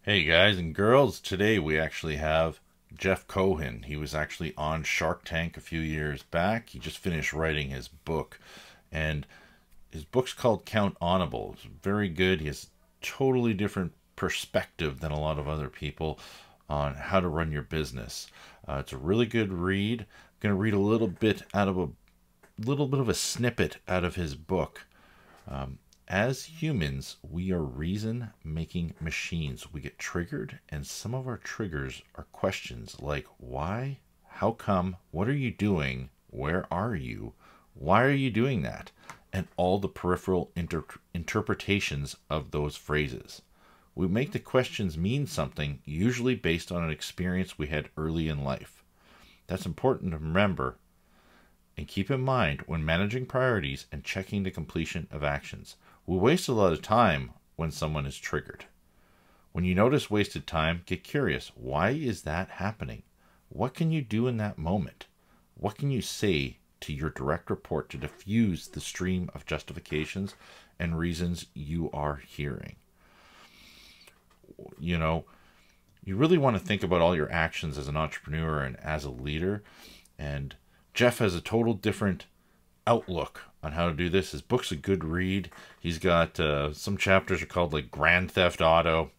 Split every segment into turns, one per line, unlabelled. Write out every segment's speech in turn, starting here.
Hey guys and girls, today we actually have Jeff Cohen. He was actually on Shark Tank a few years back. He just finished writing his book, and his book's called Count Honorable. It's very good. He has a totally different perspective than a lot of other people on how to run your business. It's a really good read. I'm going to read a little bit of a snippet out of his book. As humans, we are reason making machines. We get triggered, and some of our triggers are questions like why, how come, what are you doing, where are you, why are you doing that, and all the peripheral interpretations of those phrases. We make the questions mean something, usually based on an experience we had early in life. That's important to remember and keep in mind when managing priorities and checking the completion of actions. We waste a lot of time when someone is triggered. When you notice wasted time, get curious. Why is that happening? What can you do in that moment? What can you say to your direct report to diffuse the stream of justifications and reasons you are hearing? You know, you really want to think about all your actions as an entrepreneur and as a leader. And Jeff has a total different outlook on how to do this. His book's a good read. He's got some chapters are called like Grand Theft Auto.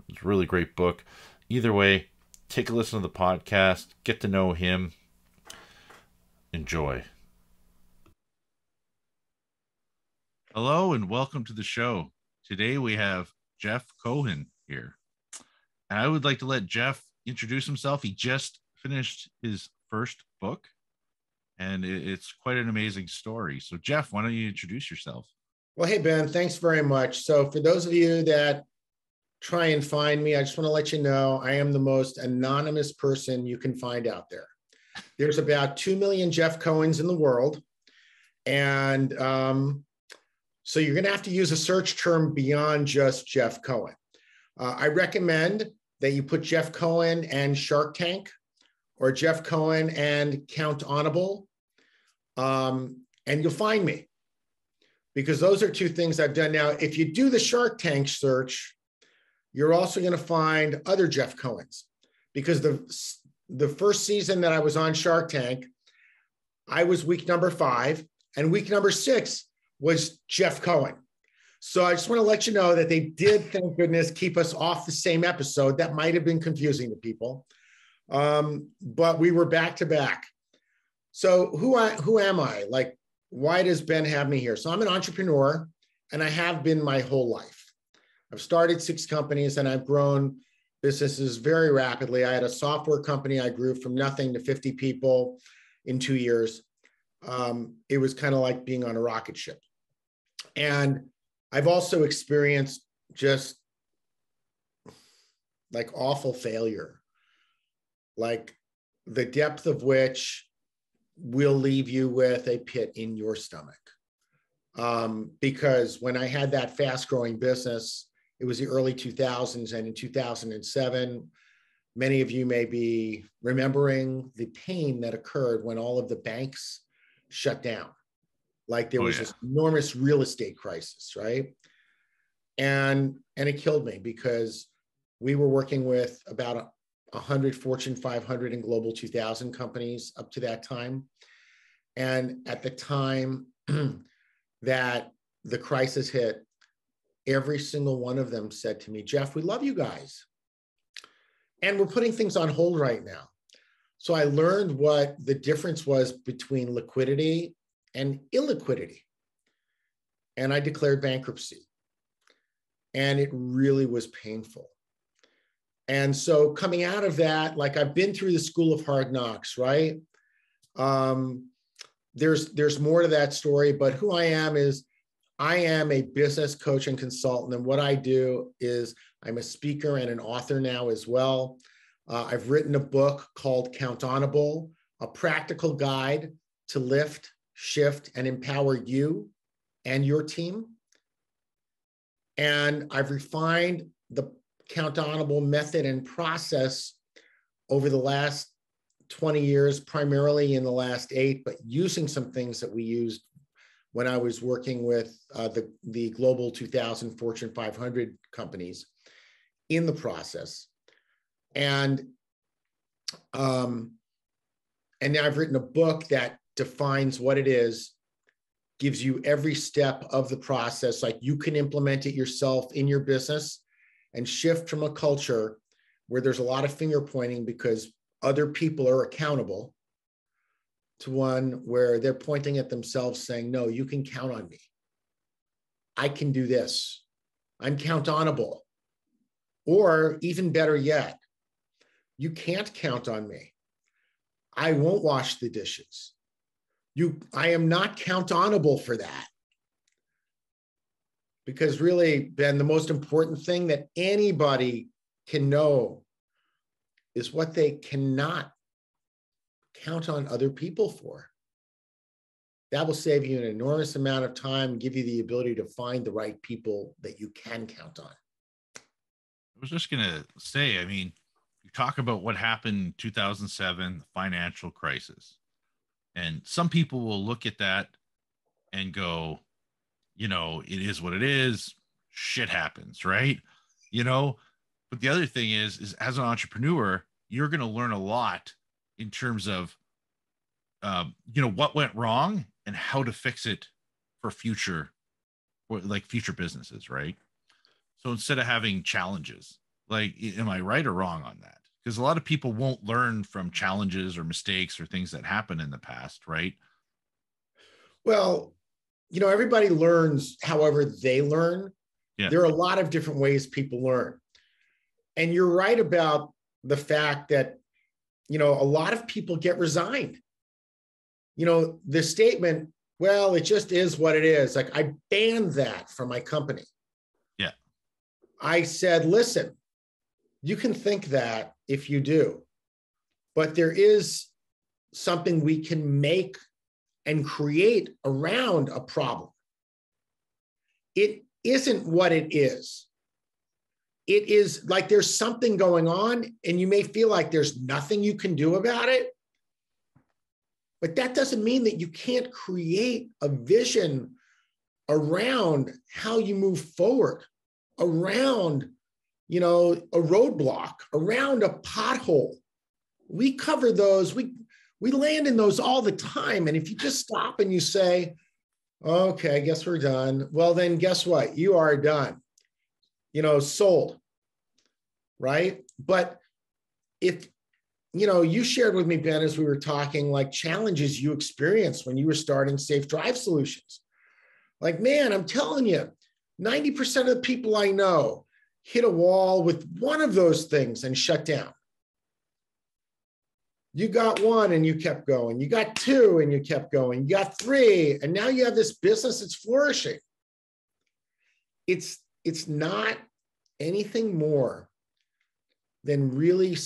It's a really great book. Either way, take a listen to the podcast, get to know him, enjoy. Hello and welcome to the show. Today we have Jeff Cohen here. And I would like to let Jeff introduce himself. He just finished his first book, and it's quite an amazing story. So, Jeff, why don't you introduce yourself?
Well, hey, Ben, thanks very much. So for those of you that try and find me, I just want to let you know I am the most anonymous person you can find out there. There's about 2 million Jeff Cohens in the world. And so you're going to have to use a search term beyond just Jeff Cohen. I recommend that you put Jeff Cohen and Shark Tank or Jeff Cohen and Count Honorable, and you'll find me, because those are two things I've done. Now, if you do the Shark Tank search, you're also going to find other Jeff Cohens, because the first season that I was on Shark Tank, I was week number 5, and week number 6 was Jeff Cohen. So I just want to let you know that they did, thank goodness, keep us off the same episode. That might have been confusing to people, but we were back to back. So who am I? Like, why does Ben have me here? So I'm an entrepreneur, and I have been my whole life. I've started 6 companies, and I've grown businesses very rapidly. I had a software company. I grew from nothing to 50 people in 2 years. It was kind of like being on a rocket ship. And I've also experienced just like awful failure, like the depth of which will leave you with a pit in your stomach. Because when I had that fast growing business, it was the early 2000s. And in 2007, many of you may be remembering the pain that occurred when all of the banks shut down. Like there was this enormous real estate crisis, right? And it killed me, because we were working with about 100 Fortune 500 and Global 2000 companies up to that time. And at the time that the crisis hit, every single one of them said to me, Jeff, we love you guys, and we're putting things on hold right now. So I learned what the difference was between liquidity and illiquidity. And I declared bankruptcy. And it really was painful. And so coming out of that, like I've been through the school of hard knocks, right? There's more to that story, but who I am is I am a business coach and consultant. And what I do is I'm a speaker and an author now as well. I've written a book called Count Honorable, a practical guide to lift, shift, and empower you and your team. And I've refined the Count Honorable method and process over the last 20 years, primarily in the last 8, but using some things that we used when I was working with the Global 2000 Fortune 500 companies. in the process. And now I've written a book that defines what it is, gives you every step of the process. Like you can implement it yourself in your business and shift from a culture where there's a lot of finger pointing because other people are accountable to one where they're pointing at themselves saying, no, you can count on me. I can do this. I'm count onable. Or even better yet, you can't count on me. I won't wash the dishes. I am not count onable for that. Because really, Ben, the most important thing that anybody can know is what they cannot count on other people for. That will save you an enormous amount of time and give you the ability to find the right people that you can count on.
I was just going to say, I mean, you talk about what happened in 2007, the financial crisis. And some people will look at that and go, you know, it is what it is. Shit happens, right? You know, but the other thing is as an entrepreneur, you're going to learn a lot in terms of, you know, what went wrong and how to fix it for future, or like future businesses, right? So instead of having challenges, like, am I right or wrong on that? Because a lot of people won't learn from challenges or mistakes or things that happen in the past, right?
Well, you know, everybody learns however they learn.
Yeah.
There are a lot of different ways people learn. And you're right about the fact that, you know, a lot of people get resigned. You know, the statement, well, it just is what it is. Like I banned that from my company.
Yeah.
I said, listen, you can think that if you do, but there is something we can make and create around a problem. It isn't what it is. It is like there's something going on and you may feel like there's nothing you can do about it. But that doesn't mean that you can't create a vision around how you move forward, around, you know, a roadblock, around a pothole. We cover those. We land in those all the time. And if you just stop and you say, okay, I guess we're done. Well, then guess what? You are done. You know, sold, right? But if, you know, you shared with me, Ben, as we were talking, like challenges you experienced when you were starting Safe Drive Solutions. Like, man, I'm telling you, 90% of the people I know hit a wall with one of those things and shut down. You got one and you kept going. You got two and you kept going. You got three, and now you have this business that's flourishing. It's not anything more than really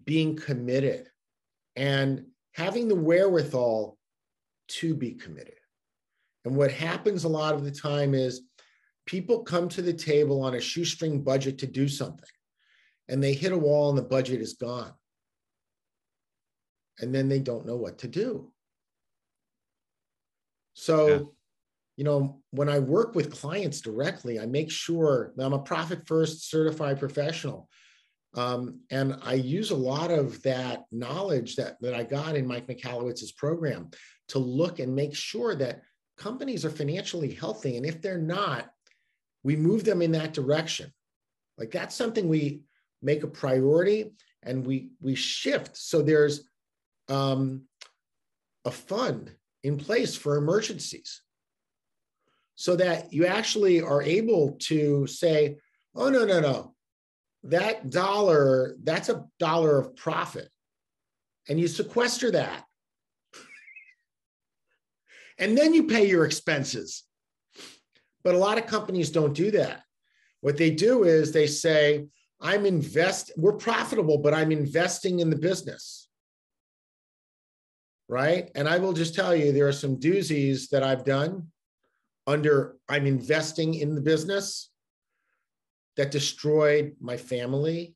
being committed and having the wherewithal to be committed. And what happens a lot of the time is people come to the table on a shoestring budget to do something, and they hit a wall and the budget is gone. And then they don't know what to do. So, yeah, you know, when I work with clients directly, I make sure that I'm a profit first certified professional. And I use a lot of that knowledge that I got in Mike Michalowicz's program to look and make sure that companies are financially healthy. And if they're not, we move them in that direction. Like that's something we make a priority, and we shift. So there's a fund in place for emergencies so that you actually are able to say, oh, no. That dollar, that's a dollar of profit. And you sequester that. And then you pay your expenses. But a lot of companies don't do that. What they do is they say, we're profitable, but I'm investing in the business. Right? And I will just tell you, there are some doozies that I've done under I'm investing in the business that destroyed my family,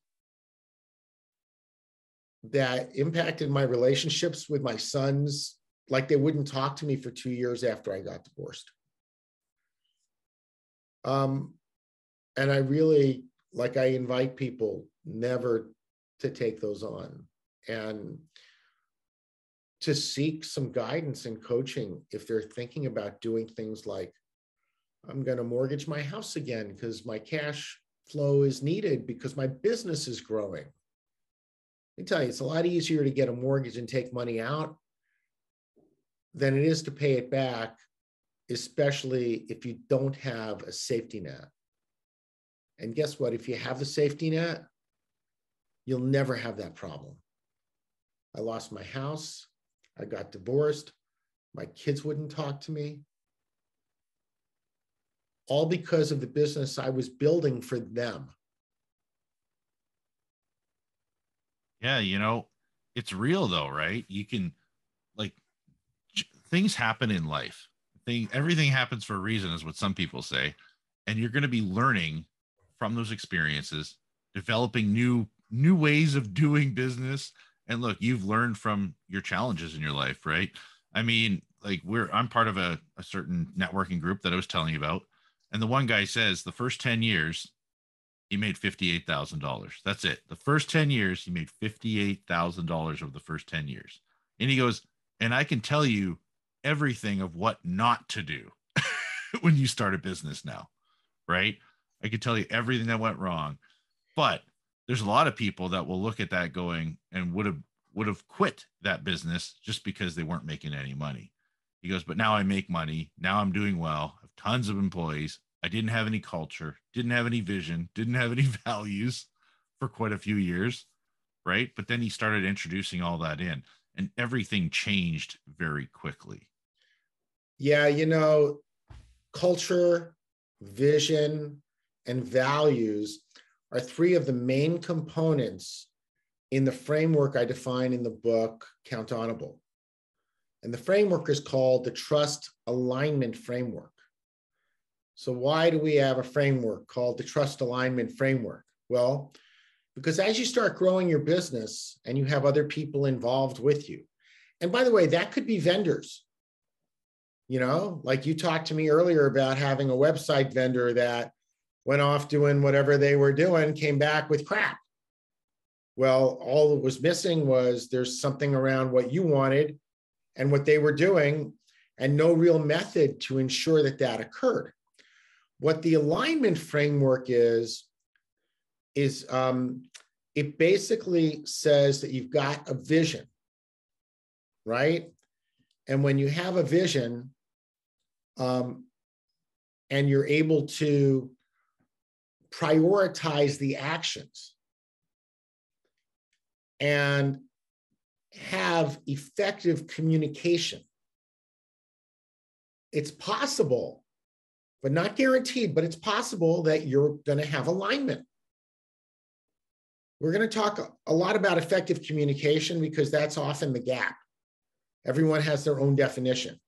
that impacted my relationships with my sons, like they wouldn't talk to me for 2 years after I got divorced. And I really like I invite people never to take those on, and to seek some guidance and coaching if they're thinking about doing things like, I'm going to mortgage my house again because my cash flow is needed because my business is growing. Let me tell you, it's a lot easier to get a mortgage and take money out than it is to pay it back, especially if you don't have a safety net. And guess what? If you have the safety net, you'll never have that problem. I lost my house. I got divorced. My kids wouldn't talk to me. All because of the business I was building for them.
Yeah, you know, it's real though, right? You can, like, things happen in life. Everything happens for a reason, is what some people say. And you're going to be learning from those experiences, developing new ways of doing business. And look, you've learned from your challenges in your life, right? I mean, like, I'm part of a certain networking group that I was telling you about. And the one guy says the first 10 years, he made $58,000. That's it. The first 10 years, he made $58,000 over the first 10 years. And he goes, and I can tell you everything of what not to do when you start a business now, right? I can tell you everything that went wrong. But there's a lot of people that will look at that going and would have quit that business just because they weren't making any money. He goes, but now I make money. Now I'm doing well. I have tons of employees. I didn't have any culture, didn't have any vision, didn't have any values for quite a few years, right? But then he started introducing all that in, and everything changed very quickly.
Yeah, culture, vision, and values are three of the main components in the framework I define in the book, Countable. And the framework is called the Trust Alignment Framework. So why do we have a framework called the Trust Alignment Framework? Well, because as you start growing your business and you have other people involved with you, and by the way, that could be vendors. Like you talked to me earlier about having a website vendor that went off doing whatever they were doing, came back with crap. Well, all that was missing was there's something around what you wanted and what they were doing, and no real method to ensure that that occurred. What the alignment framework is it basically says that you've got a vision, right? And when you have a vision, and you're able to prioritize the actions and have effective communication, it's possible, but not guaranteed, but it's possible that you're going to have alignment. We're going to talk a lot about effective communication because that's often the gap. Everyone has their own definition.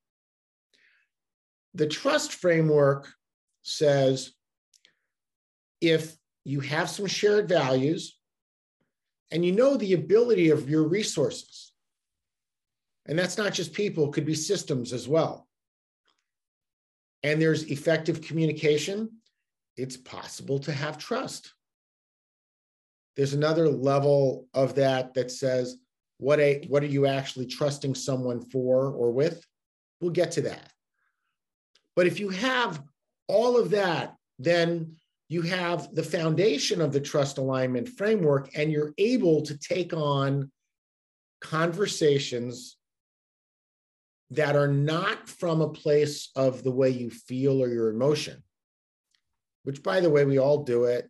The trust framework says if you have some shared values and you know the ability of your resources, and that's not just people, it could be systems as well, and there's effective communication, it's possible to have trust. There's another level of that says, what are you actually trusting someone for or with? We'll get to that. But if you have all of that, then you have the foundation of the trust alignment framework, and you're able to take on conversations that are not from a place of the way you feel or your emotion, which, by the way, we all do it.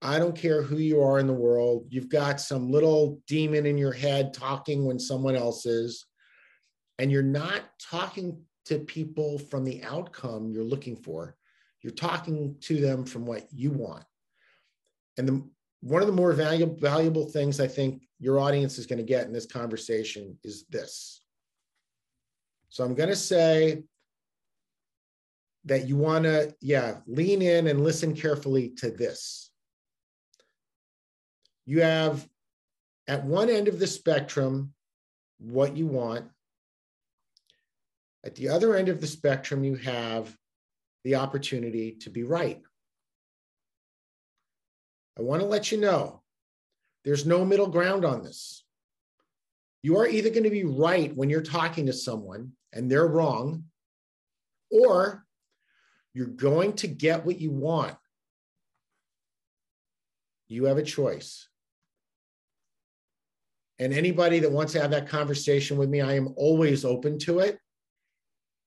I don't care who you are in the world. You've got some little demon in your head talking when someone else is, and you're not talking to people from the outcome you're looking for. You're talking to them from what you want. And one of the more valuable things I think your audience is going to get in this conversation is this. So I'm going to say that you want to, lean in and listen carefully to this. You have at one end of the spectrum what you want. At the other end of the spectrum, you have the opportunity to be right. I want to let you know there's no middle ground on this. You are either going to be right when you're talking to someone and they're wrong, or you're going to get what you want. You have a choice. And anybody that wants to have that conversation with me, I am always open to it,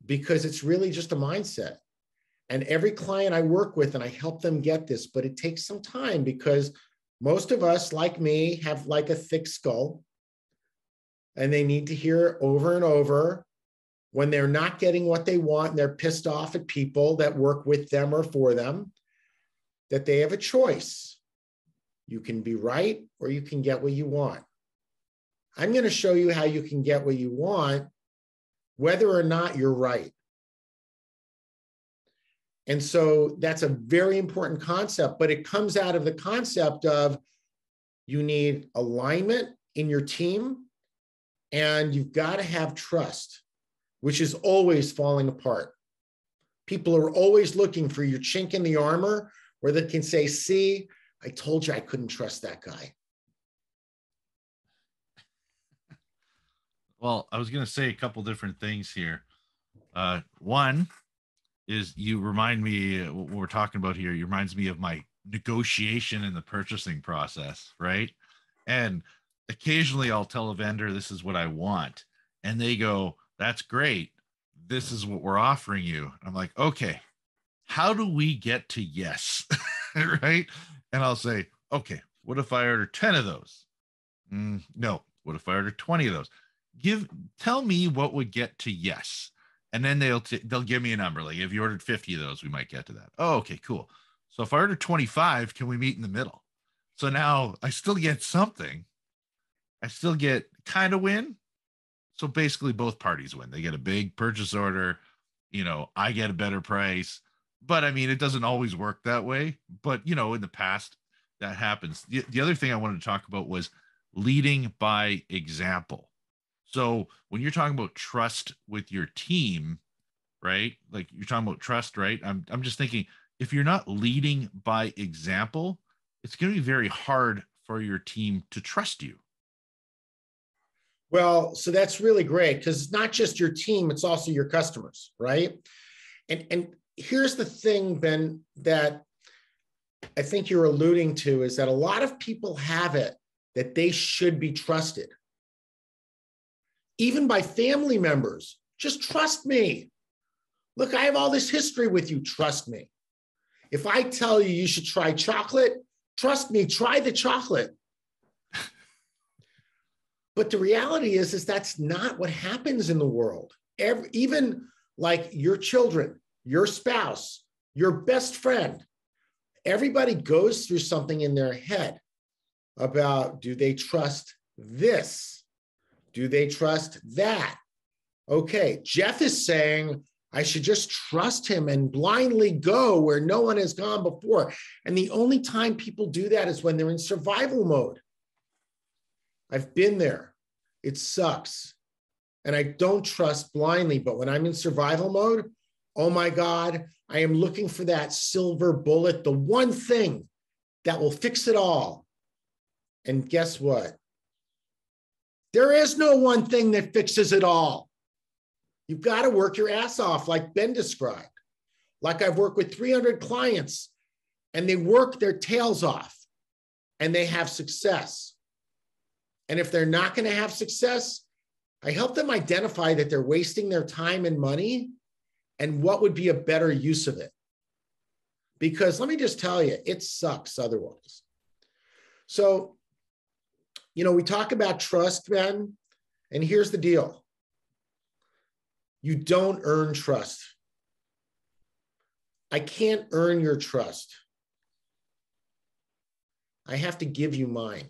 because it's really just a mindset. And every client I work with, and I help them get this, but it takes some time, because most of us, like me, have like a thick skull, and they need to hear it over and over when they're not getting what they want and they're pissed off at people that work with them or for them, that they have a choice. You can be right, or you can get what you want. I'm going to show you how you can get what you want, whether or not you're right. And so that's a very important concept, but it comes out of the concept of you need alignment in your team, and you've got to have trust, which is always falling apart. People are always looking for your chink in the armor where they can say, see, I told you I couldn't trust that guy.
Well, I was going to say a couple different things here. One is, you remind me, what we're talking about here, it reminds me of my negotiation in the purchasing process, right? And occasionally I'll tell a vendor, this is what I want. And they go, that's great. This is what we're offering you. I'm like, okay, how do we get to yes? Right? And I'll say, okay, what if I order 10 of those? No. What if I order 20 of those? Tell me what would get to yes. And then they'll give me a number. Like, if you ordered 50 of those, we might get to that. Oh, okay, cool. So if I order 25, can we meet in the middle? So now I still get something. I still get kind of win. So basically both parties win. They get a big purchase order. I get a better price. But I mean, it doesn't always work that way. But, in the past, that happens. The other thing I wanted to talk about was leading by example. So when you're talking about trust with your team, right? Like, you're talking about trust, right? I'm just thinking, if you're not leading by example, it's going to be very hard for your team to trust you.
Well, so that's really great, because it's not just your team, it's also your customers, right? And here's the thing, Ben, that I think you're alluding to, is that a lot of people have it that they should be trusted, even by family members. Just trust me. Look, I have all this history with you. Trust me. If I tell you should try chocolate, trust me, try the chocolate. But the reality is that's not what happens in the world. Even like your children, your spouse, your best friend, everybody goes through something in their head about, do they trust this? Do they trust that? Okay, Jeff is saying I should just trust him and blindly go where no one has gone before. And the only time people do that is when they're in survival mode. I've been there. It sucks. And I don't trust blindly, but when I'm in survival mode, oh my God, I am looking for that silver bullet, the one thing that will fix it all. And guess what? There is no one thing that fixes it all. You've got to work your ass off, like Ben described. Like, I've worked with 300 clients, and they work their tails off and they have success. And if they're not going to have success, I help them identify that they're wasting their time and money, and what would be a better use of it. Because let me just tell you, it sucks otherwise. So, we talk about trust, Ben, and here's the deal. You don't earn trust. I can't earn your trust. I have to give you mine.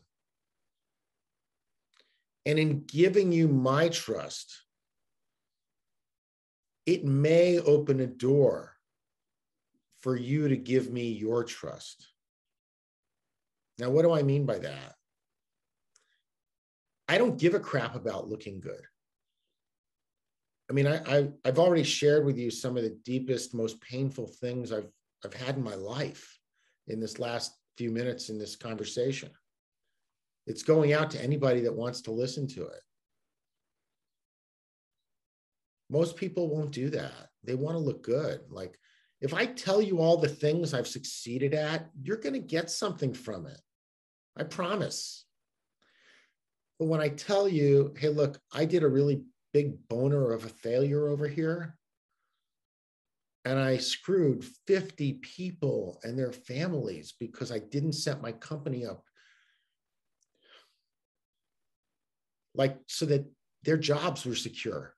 And in giving you my trust, it may open a door for you to give me your trust. Now, what do I mean by that? I don't give a crap about looking good. I mean, I've already shared with you some of the deepest, most painful things I've had in my life in this last few minutes in this conversation. It's going out to anybody that wants to listen to it. Most people won't do that. They want to look good. Like, if I tell you all the things I've succeeded at, you're going to get something from it. I promise. But when I tell you, hey, look, I did a really big boner of a failure over here, and I screwed 50 people and their families because I didn't set my company up like so that their jobs were secure.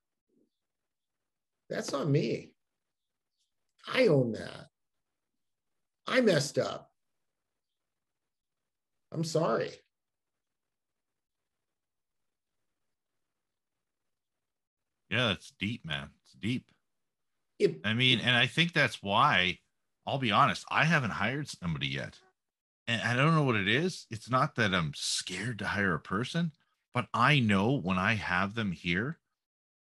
That's on me. I own that. I messed up. I'm sorry.
Yeah, that's deep, man. It's deep.
It,
I mean, and I think that's why, I'll be honest, I haven't hired somebody yet. And I don't know what it is. It's not that I'm scared to hire a person, but I know when I have them here,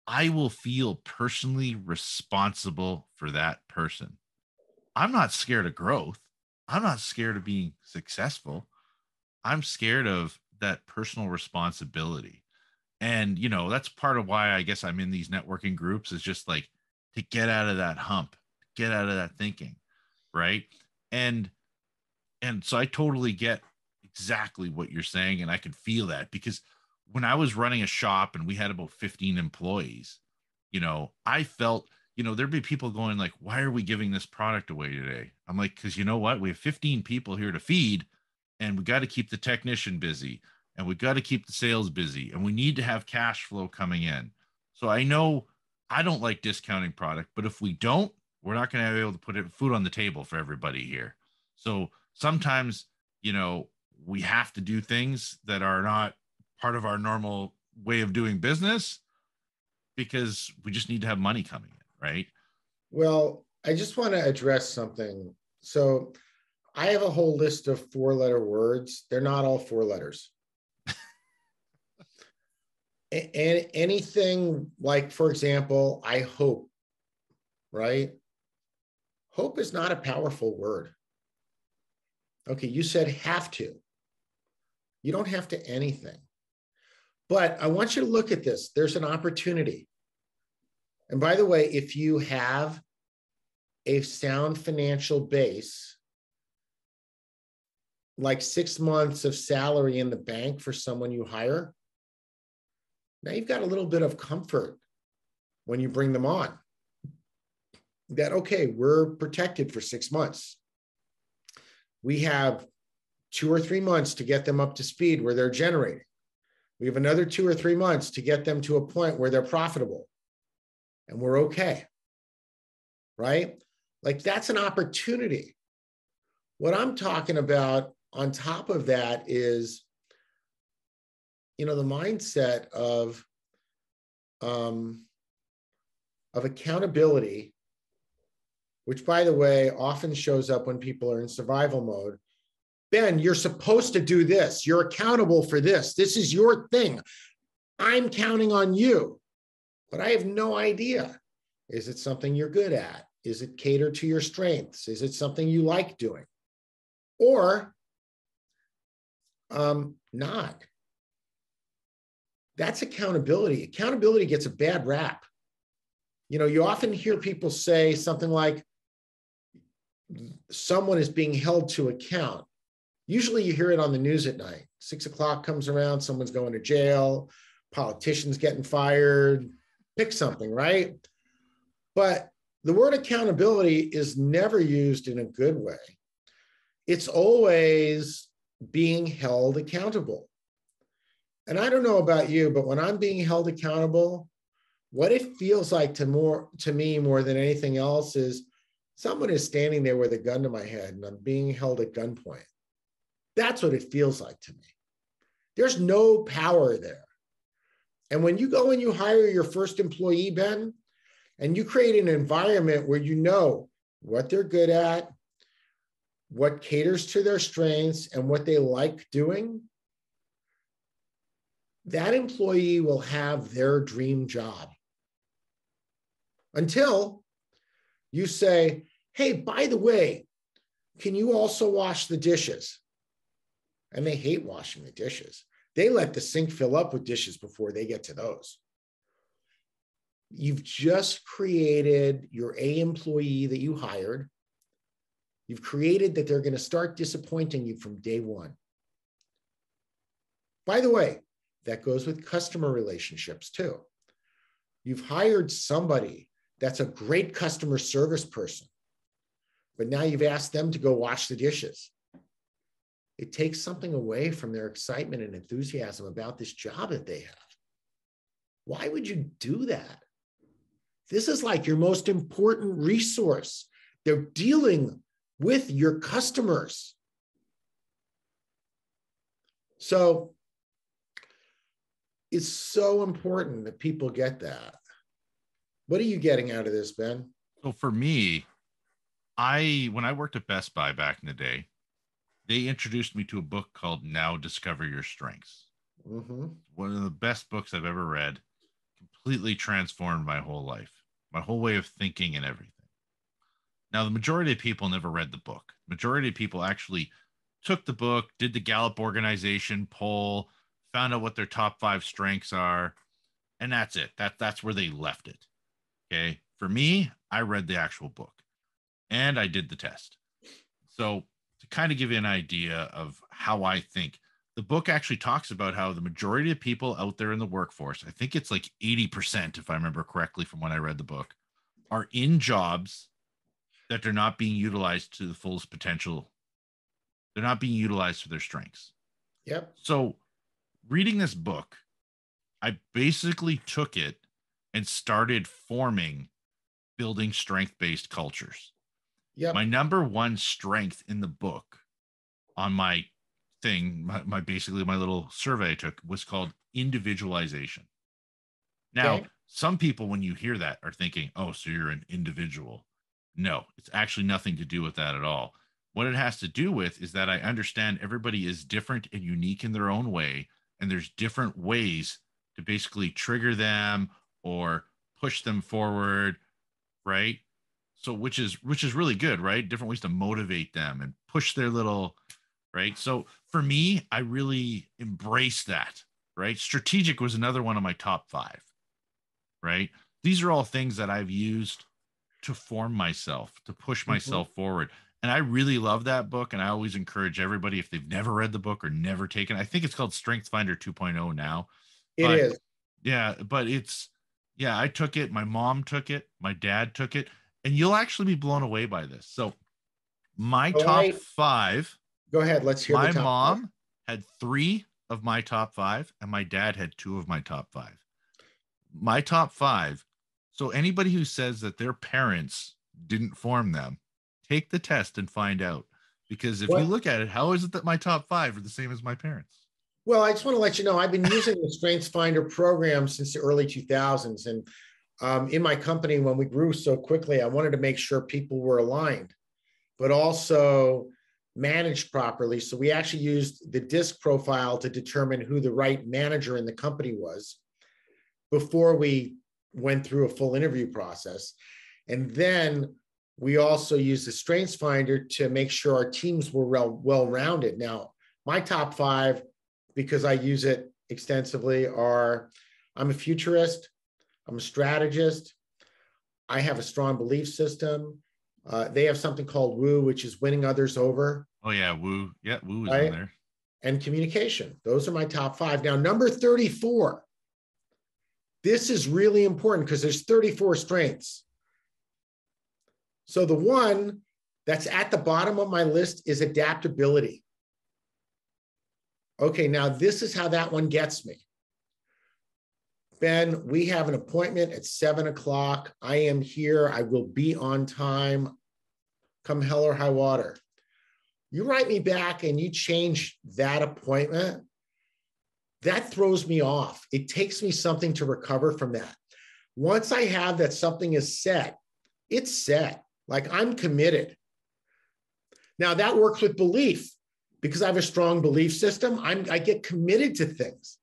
I will feel personally responsible for that person. I'm not scared of growth. I'm not scared of being successful. I'm scared of that personal responsibility. And, that's part of why I guess I'm in these networking groups, is just like to get out of that hump, get out of that thinking. Right. And, and so I totally get exactly what you're saying. And I can feel that because when I was running a shop and we had about 15 employees, I felt, there'd be people going like, why are we giving this product away today? I'm like, because you know what? We have 15 people here to feed, and we got to keep the technician busy, and we got to keep the sales busy, and we need to have cash flow coming in. So I know I don't like discounting product, but if we don't, we're not going to be able to put food on the table for everybody here. So sometimes, we have to do things that are not part of our normal way of doing business because we just need to have money coming in, right?
well, I just want to address something. So I have a whole list of 4-letter words. They're not all 4 letters. And anything like, for example, I hope, right? Hope is not a powerful word. Okay, you said have to. You don't have to anything. But I want you to look at this. There's an opportunity. And by the way, if you have a sound financial base, like 6 months of salary in the bank for someone you hire, now you've got a little bit of comfort when you bring them on. That, okay, we're protected for 6 months. We have 2 or 3 months to get them up to speed where they're generating. We have another 2 or 3 months to get them to a point where they're profitable. And we're okay, right? Like, that's an opportunity. What I'm talking about on top of that is, the mindset of accountability, which, by the way, often shows up when people are in survival mode. Ben, you're supposed to do this. You're accountable for this. This is your thing. I'm counting on you, but I have no idea. Is it something you're good at? Is it catered to your strengths? Is it something you like doing? Or not? That's accountability. Accountability gets a bad rap. You often hear people say something like, someone is being held to account. Usually you hear it on the news at night. 6 o'clock comes around, someone's going to jail, politicians getting fired, pick something, right? But the word accountability is never used in a good way. It's always being held accountable. And I don't know about you, but when I'm being held accountable, what it feels like to me more than anything else is someone is standing there with a gun to my head and I'm being held at gunpoint. That's what it feels like to me. There's no power there. And when you go and you hire your first employee, Ben, and you create an environment where you know what they're good at, what caters to their strengths, and what they like doing, that employee will have their dream job. Until you say, hey, by the way, can you also wash the dishes? And they hate washing the dishes. They let the sink fill up with dishes before they get to those. You've just created your A employee that you hired. You've created that they're going to start disappointing you from day one. By the way, that goes with customer relationships too. You've hired somebody that's a great customer service person, but now you've asked them to go wash the dishes. It takes something away from their excitement and enthusiasm about this job that they have. Why would you do that? This is like your most important resource. They're dealing with your customers. So it's so important that people get that. What are you getting out of this, Ben?
So for me, when I worked at Best Buy back in the day, they introduced me to a book called Now Discover Your Strengths.
Mm-hmm.
One of the best books I've ever read, completely transformed my whole life, my whole way of thinking and everything. Now, the majority of people never read the book. Majority of people actually took the book, did the Gallup organization poll, found out what their top 5 strengths are, and that's it. That's where they left it. Okay. For me, I read the actual book and I did the test. So to kind of give you an idea of how I think, the book actually talks about how the majority of people out there in the workforce, I think it's like 80%, if I remember correctly from when I read the book, are in jobs that they're not being utilized to the fullest potential. They're not being utilized for their strengths.
Yep.
So reading this book, I basically took it and started forming building strength-based cultures.
Yep.
My number one strength in the book on my thing, my basically my little survey I took was called individualization. Now,
Okay.
some people, when you hear that, are thinking, oh, so you're an individual. No, it's actually nothing to do with that at all. What it has to do with is that I understand everybody is different and unique in their own way, and there's different ways to basically trigger them or push them forward, right? So which is really good, right? Different ways to motivate them and push their little, right? So for me, I really embrace that, right? Strategic was another one of my top 5, right? These are all things that I've used to form myself, to push
Mm-hmm.
myself forward. And I really love that book. And I always encourage everybody, if they've never read the book or never taken, I think it's called Strength Finder 2.0 now.
It
But
is.
yeah, but I took it. My mom took it. My dad took it. And you'll actually be blown away by this. So my
All
top
right.
5,
Go ahead. Let's hear the
my
top 5.
mom had 3 of my top 5, and my dad had 2 of my top 5. My top 5. So anybody who says that their parents didn't form them, take the test and find out. Because if you
What?
look at it, how is it that my top 5 are the same as my parents?
Well, I just want to let you know, I've been using the Strengths Finder program since the early 2000s. And in my company, when we grew so quickly, I wanted to make sure people were aligned, but also managed properly. So we actually used the DISC profile to determine who the right manager in the company was before we went through a full interview process. And then we also used the Strengths Finder to make sure our teams were well-rounded. Now, my top 5, because I use it extensively, are I'm a futurist, I'm a strategist, I have a strong belief system. They have something called WOO, which is winning others over.
Oh yeah, Woo. Yeah, Woo is in
Right?
there.
And communication. Those are my top 5. Now, number 34. This is really important because there's 34 strengths. So the one that's at the bottom of my list is adaptability. Okay, now this is how that one gets me. Ben, we have an appointment at 7:00. I am here. I will be on time, come hell or high water. You write me back and you change that appointment, that throws me off. It takes me something to recover from that. Once I have that something is set, it's set. Like I'm committed. Now that works with belief because I have a strong belief system. I get committed to things,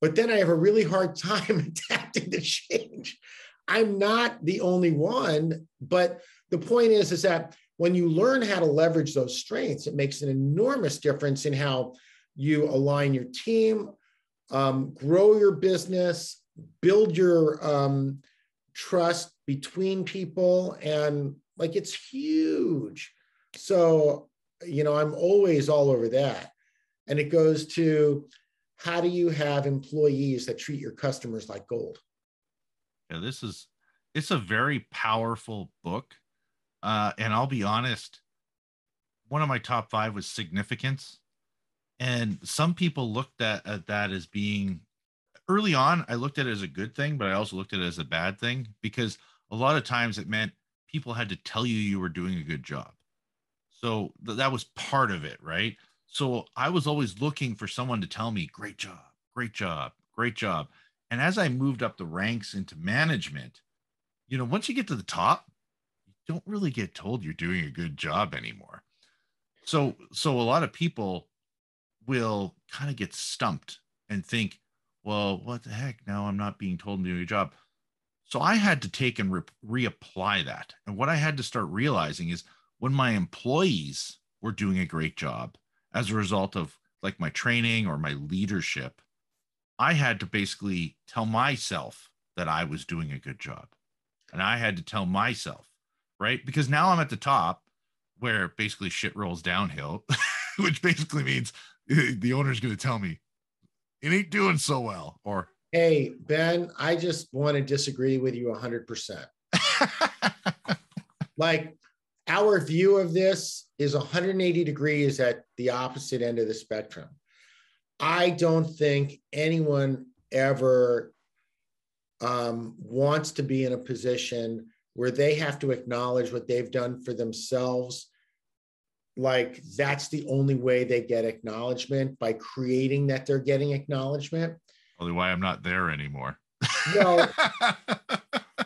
but then I have a really hard time adapting to change. I'm not the only one, but the point is that when you learn how to leverage those strengths, it makes an enormous difference in how you align your team, grow your business, build your trust between people, and like it's huge. So, you know, I'm always all over that. And it goes to, how do you have employees that treat your customers like gold?
Yeah, it's a very powerful book. And I'll be honest, one of my top five was significance. And some people looked at that as being early on. I looked at it as a good thing, but I also looked at it as a bad thing because a lot of times it meant people had to tell you you were doing a good job. So that was part of it, right? So I was always looking for someone to tell me, great job, great job, great job. And as I moved up the ranks into management, you know, once you get to the top, you don't really get told you're doing a good job anymore. So a lot of people will kind of get stumped and think, well, what the heck? Now I'm not being told I'm doing a job. So I had to take and reapply that. And what I had to start realizing is when my employees were doing a great job as a result of like my training or my leadership, I had to basically tell myself that I was doing a good job. And I had to tell myself, right? Because now I'm at the top where basically shit rolls downhill, which basically means the owner's going to tell me it ain't doing so well. Or,
Hey, Ben, I just want to disagree with you 100%. Like, our view of this is 180 degrees at the opposite end of the spectrum. I don't think anyone ever wants to be in a position where they have to acknowledge what they've done for themselves. Like, that's the only way they get acknowledgement, by creating that they're getting acknowledgement.
probably why I'm not there anymore.
Well,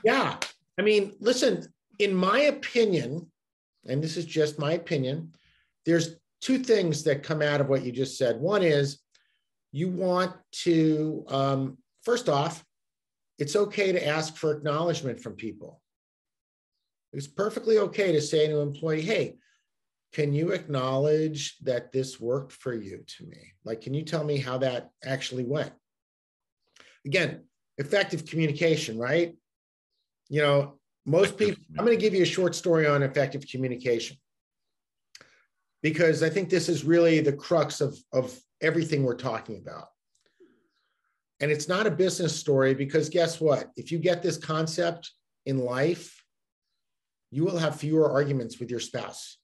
yeah. I mean, listen, in my opinion, and this is just my opinion, there's two things that come out of what you just said. One is you want to, first off, it's okay to ask for acknowledgement from people. It's perfectly okay to say to an employee, hey, can you acknowledge that this worked for you to me? Like, can you tell me how that actually went? Again, effective communication, right? You know, most people, I'm going to give you a short story on effective communication, because I think this is really the crux of everything we're talking about. And it's not a business story, because guess what? If you get this concept in life, you will have fewer arguments with your spouse.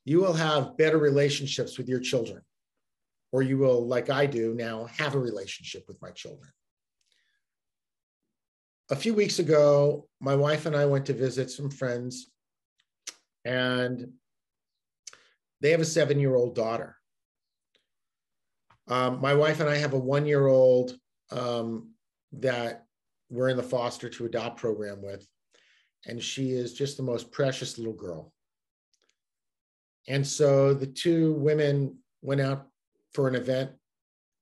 You will have better relationships with your children, or you will, like I do now, have a relationship with my children. A few weeks ago, my wife and I went to visit some friends, and they have a 7-year-old daughter. My wife and I have a 1-year-old that we're in the foster to adopt program with, and she is just the most precious little girl. And so the two women went out for an event,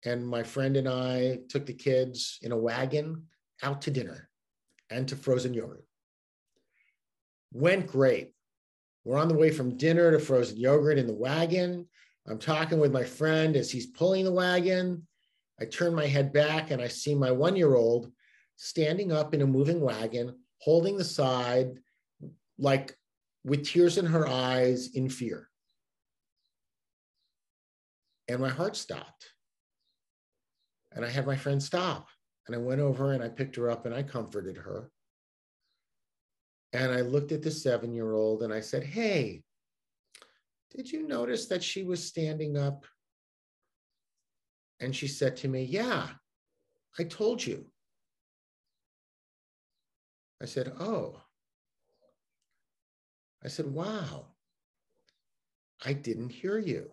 and my friend and I took the kids in a wagon out to dinner and to frozen yogurt. Went great. We're on the way from dinner to frozen yogurt in the wagon. I'm talking with my friend as he's pulling the wagon. I turn my head back and I see my 1-year-old standing up in a moving wagon, holding the side, like with tears in her eyes, in fear. And my heart stopped. And I had my friend stop. And I went over and I picked her up and I comforted her. And I looked at the 7-year-old and I said, hey, did you notice that she was standing up? And she said to me, yeah, I told you. I said, oh. I said, wow, I didn't hear you.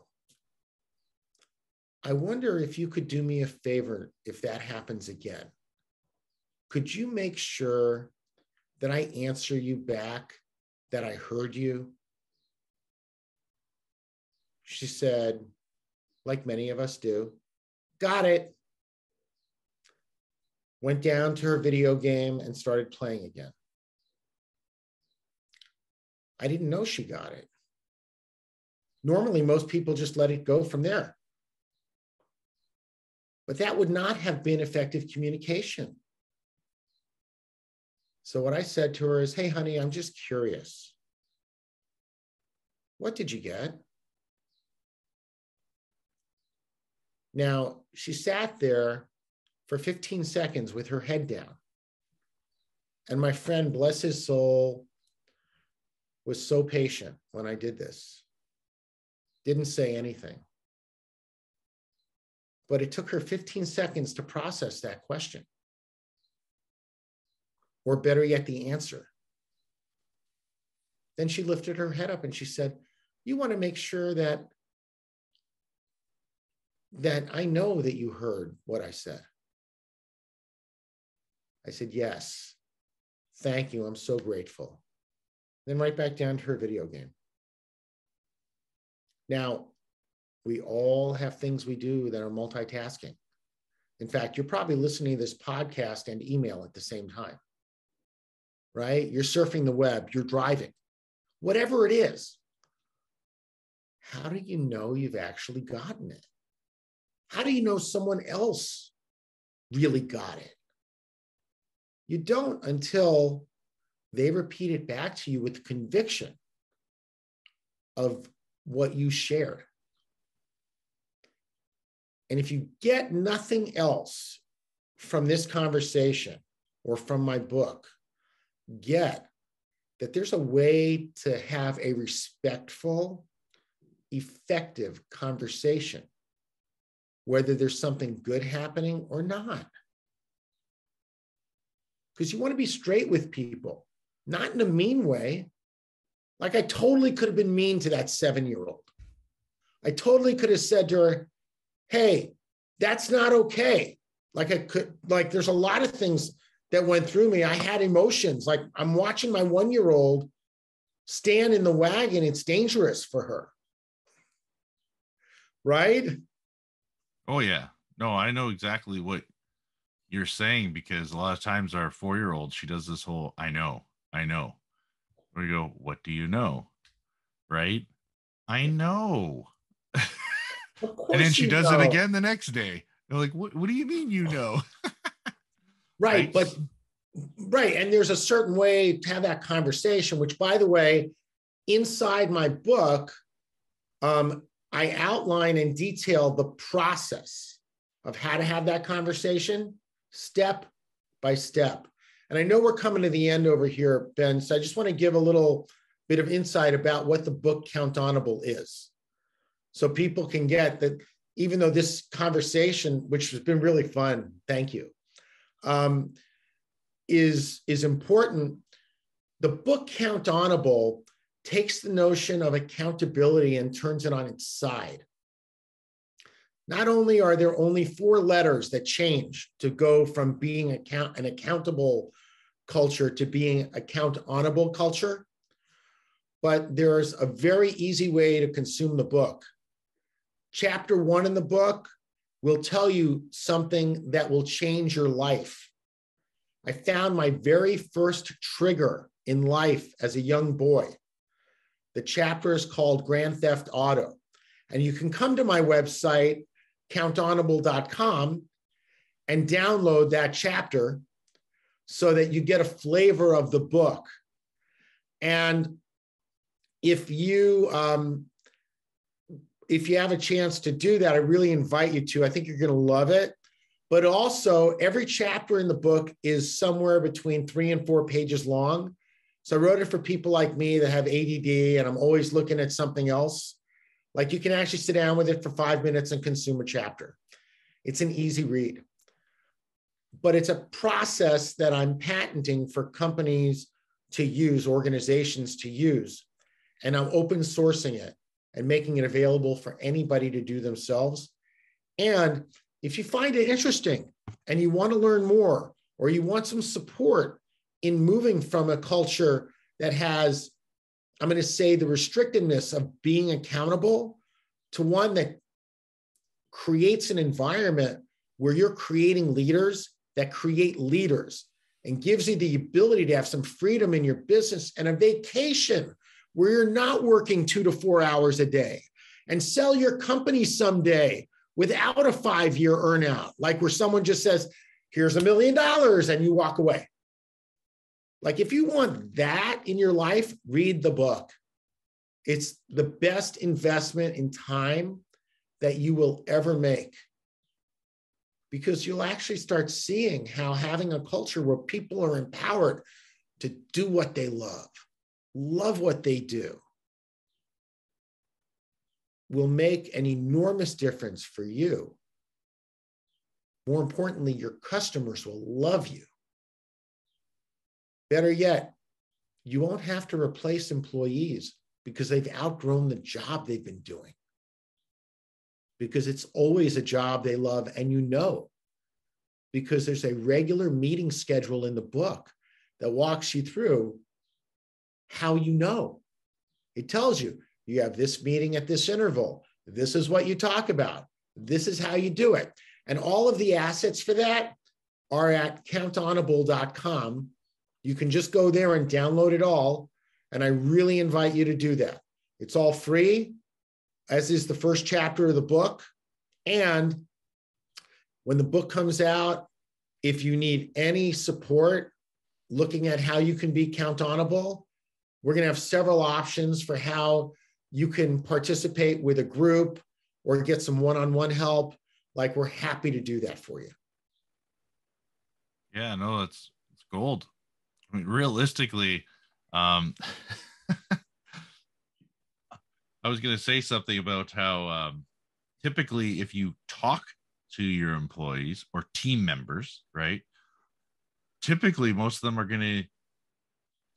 I wonder if you could do me a favor if that happens again. Could you make sure that I answer you back that I heard you? She said, like many of us do, got it. Went down to her video game and started playing again. I didn't know she got it. Normally, most people just let it go from there. But that would not have been effective communication. So what I said to her is, hey, honey, I'm just curious. What did you get? Now, she sat there for 15 seconds with her head down. And my friend, bless his soul, was so patient when I did this. Didn't say anything. But it took her 15 seconds to process that question. Or better yet, the answer. Then she lifted her head up and she said, you want to make sure that I know that you heard what I said. I said, yes. Thank you. I'm so grateful. Then right back down to her video game. Now, we all have things we do that are multitasking. In fact, you're probably listening to this podcast and email at the same time, right? You're surfing the web, you're driving, whatever it is. How do you know you've actually gotten it? How do you know someone else really got it? You don't until they repeat it back to you with conviction of what you shared. And if you get nothing else from this conversation or from my book, get that there's a way to have a respectful, effective conversation, whether there's something good happening or not. Because you want to be straight with people, not in a mean way. Like I totally could have been mean to that 7-year-old. I totally could have said to her, hey, that's not okay. Like there's a lot of things that went through me. I had emotions. Like I'm watching my 1-year-old stand in the wagon. It's dangerous for her. Right?
Oh, yeah. No, I know exactly what you're saying, because a lot of times our 4-year-old, she does this whole, I know. We go, what do you know? Right? I know.
Of course
And then she does it
know.
again the next day. They're like, what do you mean you know?
Right. But right. And there's a certain way to have that conversation, which, by the way, inside my book, I outline in detail the process of how to have that conversation step by step. And I know we're coming to the end over here, Ben, so I just want to give a little bit of insight about what the book Count Honorable is. So people can get that, even though this conversation, which has been really fun, thank you, is important. The book Count Honorable takes the notion of accountability and turns it on its side. Not only are there only 4 letters that change to go from being an accountable culture to being a count honorable culture, but there's a very easy way to consume the book. Chapter 1 in the book will tell you something that will change your life. I found my very first trigger in life as a young boy. The chapter is called Grand Theft Auto. And you can come to my website, counthonorable.com, and download that chapter so that you get a flavor of the book. And if you have a chance to do that, I really invite you to. I think you're going to love it. But also, every chapter in the book is somewhere between 3 and 4 pages long. So I wrote it for people like me that have ADD and I'm always looking at something else. Like you can actually sit down with it for 5 minutes and consume a chapter. It's an easy read. But it's a process that I'm patenting for companies to use, organizations to use. And I'm open sourcing it and making it available for anybody to do themselves. And if you find it interesting and you want to learn more, or you want some support in moving from a culture that has, I'm going to say, the restrictedness of being accountable to one that creates an environment where you're creating leaders that create leaders and gives you the ability to have some freedom in your business and a vacation where you're not working 2 to 4 hours a day, and sell your company someday without a 5-year earnout, like where someone just says, here's $1 million and you walk away. Like if you want that in your life, read the book. It's the best investment in time that you will ever make, because you'll actually start seeing how having a culture where people are empowered to do what they love what they do, will make an enormous difference for you. More importantly, your customers will love you. Better yet, you won't have to replace employees because they've outgrown the job they've been doing. Because it's always a job they love, and you know, because there's a regular meeting schedule in the book that walks you through how you know. It tells you, you have this meeting at this interval. This is what you talk about. This is how you do it. And all of the assets for that are at counthonorable.com. You can just go there and download it all. And I really invite you to do that. It's all free, as is the first chapter of the book. And when the book comes out, if you need any support looking at how you can be countable, we're going to have several options for how you can participate with a group or get some one-on-one help. Like, we're happy to do that for you.
Yeah, no, it's gold. I mean, realistically, I was going to say something about how typically if you talk to your employees or team members, right? Typically, most of them are going to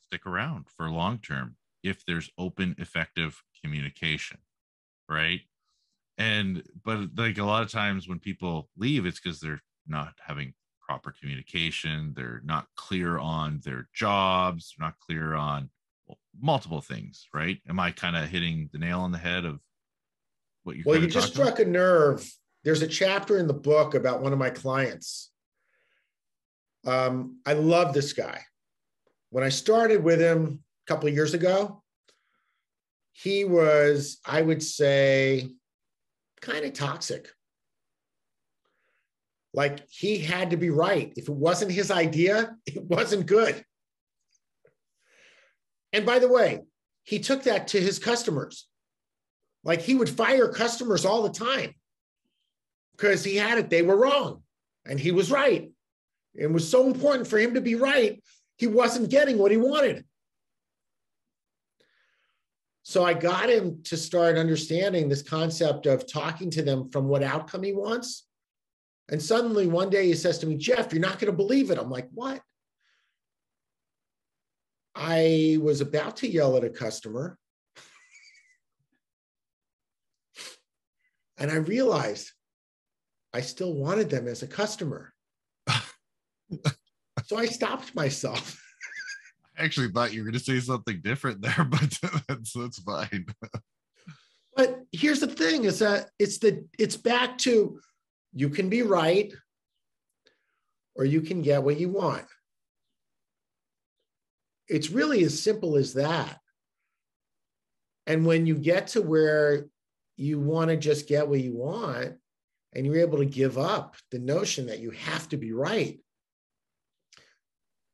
stick around for long term if there's open, effective communication, right? But like a lot of times when people leave, it's because they're not having proper communication. They're not clear on their jobs. They're not clear on multiple things, right? Am I kind of hitting the nail on the head of what you're
Well,
kind
you
of
just
talking
struck a nerve. There's a chapter in the book about one of my clients. I love this guy. When I started with him a couple of years ago, he was, I would say, kind of toxic. Like, he had to be right. If it wasn't his idea, it wasn't good. And by the way, he took that to his customers. Like, he would fire customers all the time because he had it. They were wrong and he was right. It was so important for him to be right. He wasn't getting what he wanted. So I got him to start understanding this concept of talking to them from what outcome he wants. And suddenly one day he says to me, Jeff, you're not going to believe it. I'm like, what? I was about to yell at a customer. And I realized I still wanted them as a customer. So I stopped myself.
I actually thought you were going to say something different there, but that's fine.
But here's the thing, is that it's back to, you can be right or you can get what you want. It's really as simple as that. And when you get to where you want to just get what you want and you're able to give up the notion that you have to be right,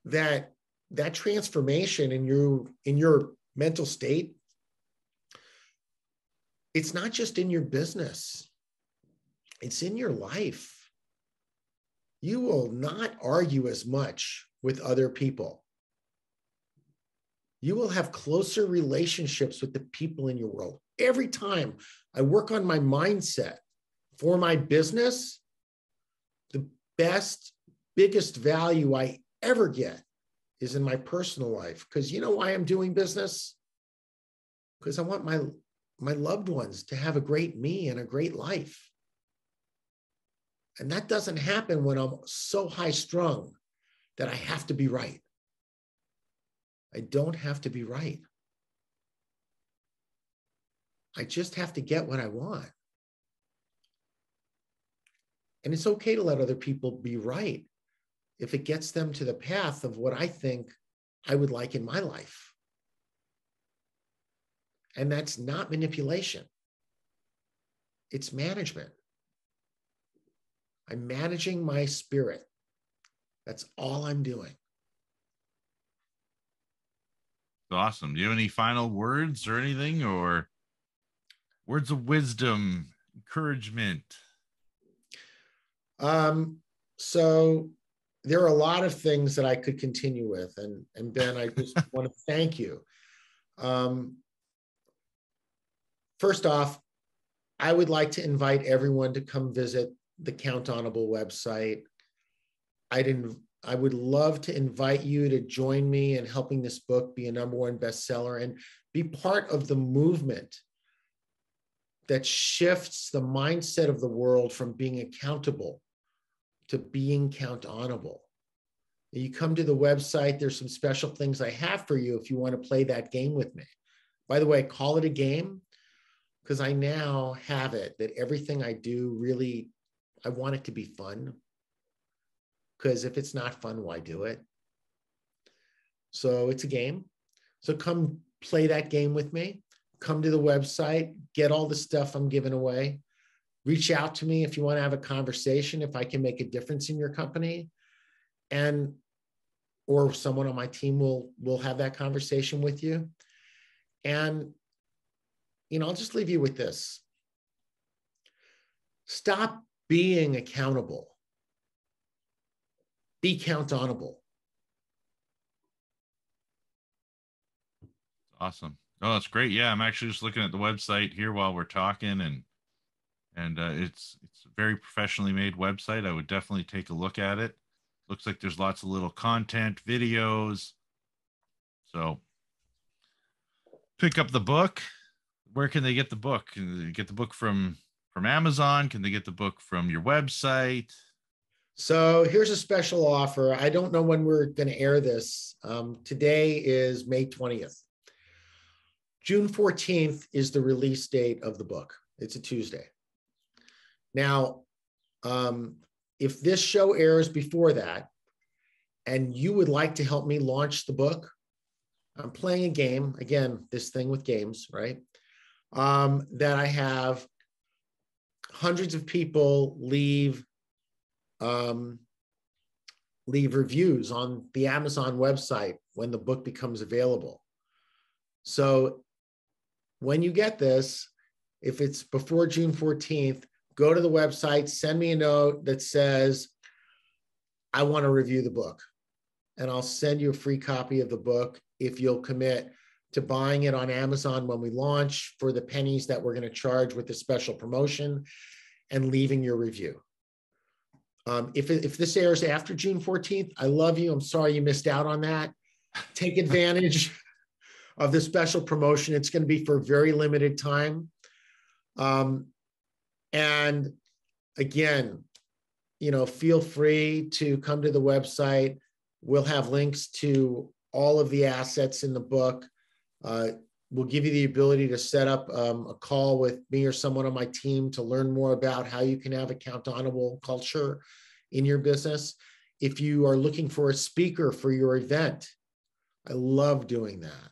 that transformation in your mental state, it's not just in your business, it's in your life. You will not argue as much with other people. You will have closer relationships with the people in your world. Every time I work on my mindset for my business, the best, biggest value I ever get is in my personal life. Because you know why I'm doing business? Because I want my loved ones to have a great me and a great life. And that doesn't happen when I'm so high strung that I have to be right. I don't have to be right. I just have to get what I want. And it's okay to let other people be right if it gets them to the path of what I think I would like in my life. And that's not manipulation. It's management. I'm managing my spirit. That's all I'm doing.
Awesome. Do you have any final words or anything, or words of wisdom, encouragement?
So there are a lot of things that I could continue with. And Ben, I just want to thank you. First off, I would like to invite everyone to come visit the Count Honorable website. I would love to invite you to join me in helping this book be a #1 bestseller and be part of the movement that shifts the mindset of the world from being accountable to being count honorable. You come to the website, there's some special things I have for you if you want to play that game with me. By the way, call it a game because I now have it that everything I do really, I want it to be fun. Because if it's not fun, why do it? So it's a game. So come play that game with me. Come to the website, get all the stuff I'm giving away. Reach out to me if you want to have a conversation, if I can make a difference in your company. And or someone on my team will have that conversation with you. And I'll just leave you with this. Stop being accountable. Be count honorable.
Awesome. Oh, that's great. Yeah, I'm actually just looking at the website here while we're talking, and it's a very professionally made website. I would definitely take a look at it. Looks like there's lots of little content, videos. So pick up the book. Where can they get the book? Can they get the book from Amazon? Can they get the book from your website?
So here's a special offer. I don't know when we're going to air this. Today is May 20th. June 14th is the release date of the book. It's a Tuesday. Now, if this show airs before that, and you would like to help me launch the book, I'm playing a game. Again, this thing with games, right? That I have hundreds of people leave reviews on the Amazon website when the book becomes available. So when you get this, if it's before June 14th, go to the website, send me a note that says, I want to review the book. And I'll send you a free copy of the book if you'll commit to buying it on Amazon when we launch for the pennies that we're going to charge with the special promotion and leaving your review. If this airs after June 14th, I love you. I'm sorry you missed out on that. Take advantage of the special promotion. It's going to be for a very limited time. And again, feel free to come to the website. We'll have links to all of the assets in the book. We'll give you the ability to set up a call with me or someone on my team to learn more about how you can have a count honorable culture in your business. If you are looking for a speaker for your event, I love doing that.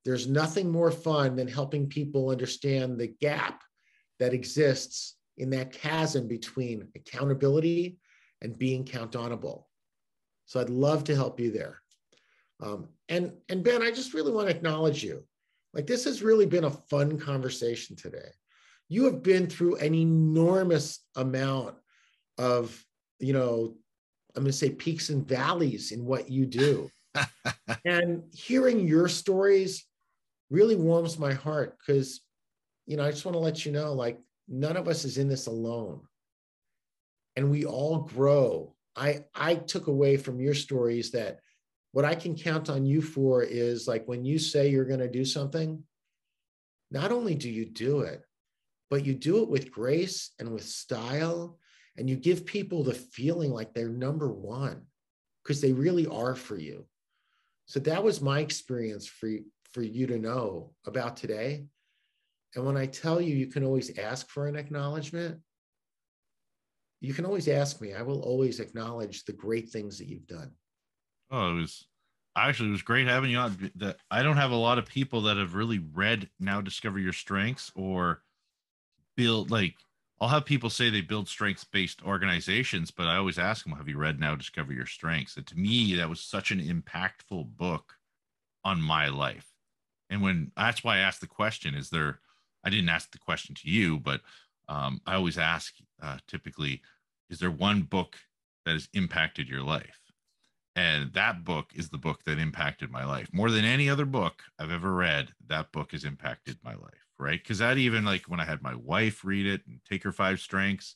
There's nothing more fun than helping people understand the gap that exists in that chasm between accountability and being count honorable. So I'd love to help you there. And Ben, I just really want to acknowledge you. Like, this has really been a fun conversation today. You have been through an enormous amount of, I'm going to say peaks and valleys in what you do. And hearing your stories really warms my heart because, I just want to let you know, like, none of us is in this alone. And we all grow. I took away from your stories that what I can count on you for is, like, when you say you're going to do something, not only do you do it, but you do it with grace and with style, and you give people the feeling like they're #1 because they really are for you. So that was my experience for you to know about today. And when I tell you, you can always ask for an acknowledgement, you can always ask me. I will always acknowledge the great things that you've done.
Oh, it was Actually, it was great having you on. I don't have a lot of people that have really read Now Discover Your Strengths or build, like, I'll have people say they build strengths-based organizations, but I always ask them, have you read Now Discover Your Strengths? And to me, that was such an impactful book on my life. And that's why I asked the question, I didn't ask the question to you, but I always ask typically, is there one book that has impacted your life? And that book is the book that impacted my life more than any other book I've ever read. That book has impacted my life, right? Because that, even like when I had my wife read it and take her 5 strengths,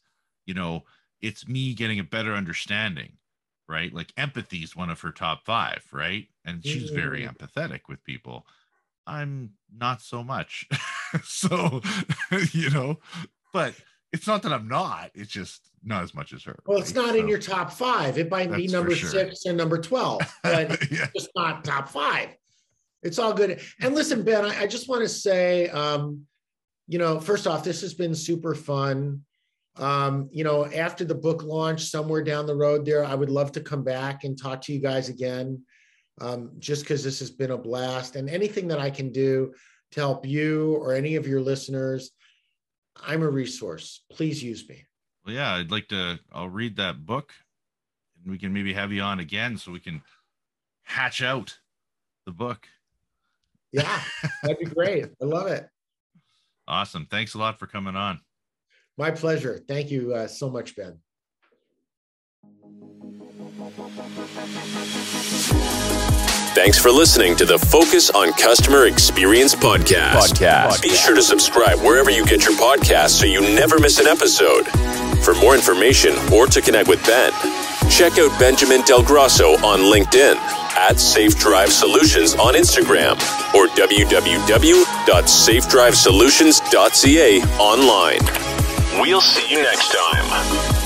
it's me getting a better understanding, right? Like empathy is one of her top 5, right? And she's very empathetic with people. I'm not so much. So, but it's not that I'm not, it's just not as much as her.
Well, it's not in your top 5. It might be number 6 and number 12, but it's just not top 5. It's all good. And listen, Ben, I just want to say, first off, this has been super fun. After the book launch somewhere down the road there, I would love to come back and talk to you guys again, just because this has been a blast. And anything that I can do to help you or any of your listeners, I'm a resource. Please use me.
Well, yeah, I'll read that book and we can maybe have you on again so we can hatch out the book.
Yeah, that'd be great. I love it.
Awesome. Thanks a lot for coming on.
My pleasure. Thank you so much, Ben.
Thanks for listening to the Focus on Customer Experience podcast. Be sure to subscribe wherever you get your podcasts so you never miss an episode. For more information or to connect with Ben, check out Benjamin Del Grosso on LinkedIn, at Safe Drive Solutions on Instagram, or www.safedrivesolutions.ca online. We'll see you next time.